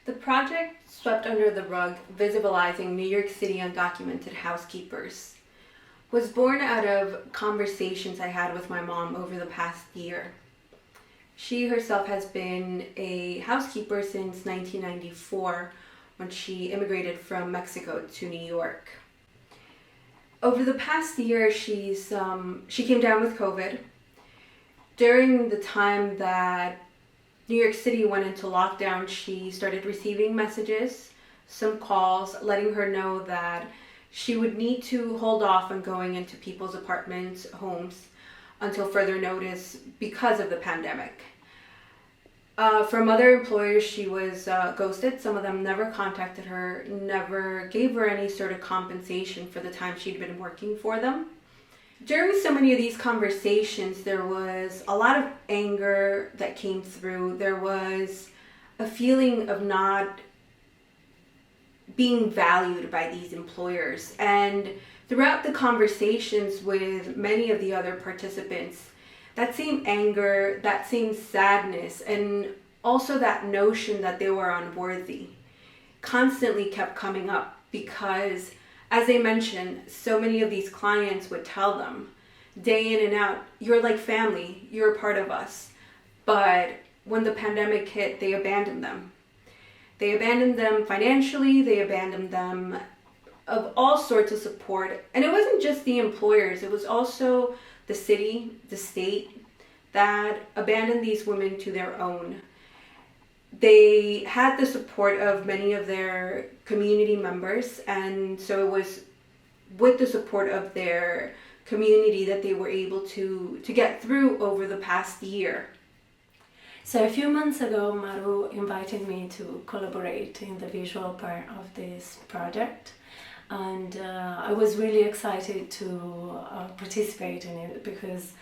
The project swept under the rug, visibilizing New York City undocumented housekeepers, was born out of conversations I had with my mom over the past year. She herself has been a housekeeper since 1994 when she immigrated from Mexico to New York. Over the past year, she came down with COVID. During the time that New York City went into lockdown, she started receiving messages, some calls, letting her know that she would need to hold off on going into people's apartments, homes, until further notice because of the pandemic. From other employers, she was ghosted. Some of them never contacted her, never gave her any sort of compensation for the time she'd been working for them. During so many of these conversations, there was a lot of anger that came through. There was a feeling of not being valued by these employers. And throughout the conversations with many of the other participants, that same anger, that same sadness, and also that notion that they were unworthy constantly kept coming up because, as they mentioned, so many of these clients would tell them day in and out, you're like family, you're a part of us. But when the pandemic hit, they abandoned them. They abandoned them financially, they abandoned them of all sorts of support. And it wasn't just the employers, it was also the city, the state, that abandoned these women to their own. They had the support of many of their community members, and so it was with the support of their community that they were able to get through over the past year. So a few months ago, Maru invited me to collaborate in the visual part of this project. And I was really excited to participate in it because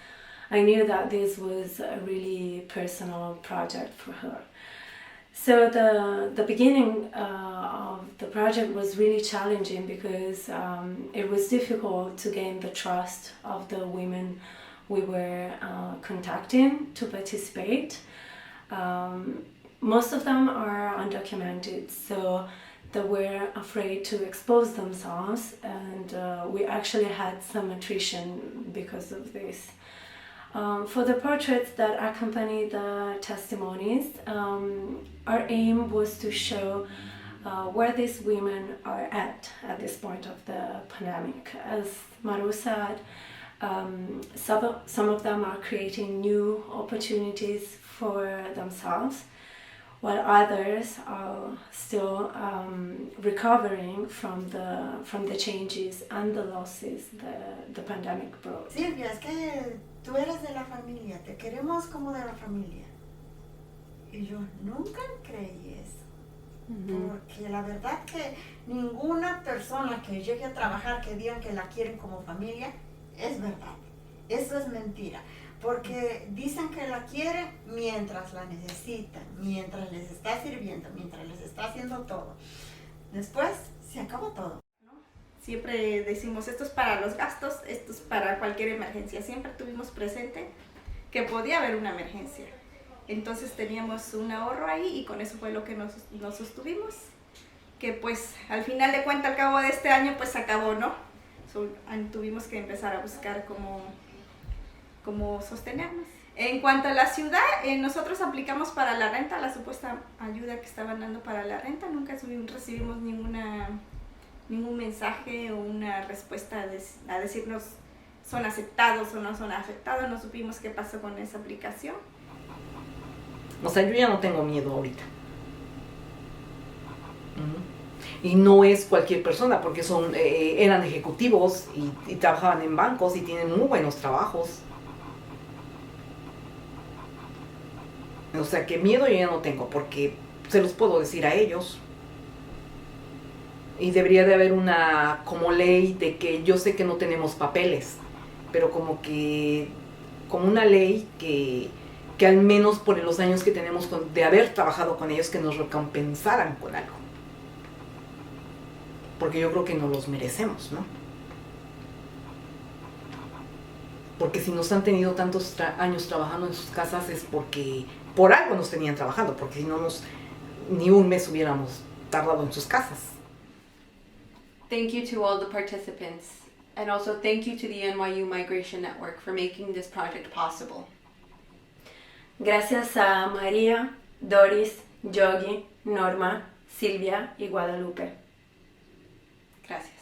I knew that this was a really personal project for her. So the beginning of the project was really challenging because it was difficult to gain the trust of the women we were contacting to participate. Most of them are undocumented, so they were afraid to expose themselves, and we actually had some attrition because of this. For the portraits that accompany the testimonies, our aim was to show where these women are at this point of the pandemic. As Maru said, some of them are creating new opportunities for themselves, while others are still recovering from the changes and the losses the pandemic brought. Silvia, es que tú eres de la familia, te queremos como de la familia. Y yo nunca creí eso. Porque la verdad que ninguna persona que llegue a trabajar que digan que la quieren como familia, es verdad. Eso es mentira. Porque dicen que la quieren mientras la necesitan, mientras les está sirviendo, mientras les está haciendo todo. Después se acabó todo. Siempre decimos, esto es para los gastos, esto es para cualquier emergencia. Siempre tuvimos presente que podía haber una emergencia. Entonces teníamos un ahorro ahí y con eso fue lo que nos sostuvimos. Que pues al final de cuentas, al cabo de este año, pues acabó, ¿no? Tuvimos que empezar a buscar cómo sostenernos. En cuanto a la ciudad, nosotros aplicamos para la renta, la supuesta ayuda que estaban dando para la renta. Nunca recibimos ningún mensaje o una respuesta a decirnos son aceptados o no son aceptados. No supimos qué pasó con esa aplicación. O sea, yo ya no tengo miedo ahorita. Y no es cualquier persona, porque eran ejecutivos y trabajaban en bancos y tienen muy buenos trabajos. O sea, que miedo yo ya no tengo, porque se los puedo decir a ellos. Y debería de haber una como ley de que yo sé que no tenemos papeles, pero como una ley que al menos por los años que tenemos de haber trabajado con ellos, que nos recompensaran con algo. Porque yo creo que nos los merecemos, ¿no? Porque si nos han tenido tantos años trabajando en sus casas es porque por algo nos tenían trabajando, porque si no ni un mes hubiéramos tardado en sus casas. Thank you to all the participants, and also thank you to the NYU Migration Network for making this project possible. Gracias a María, Doris, Yogi, Norma, Silvia y Guadalupe. Gracias.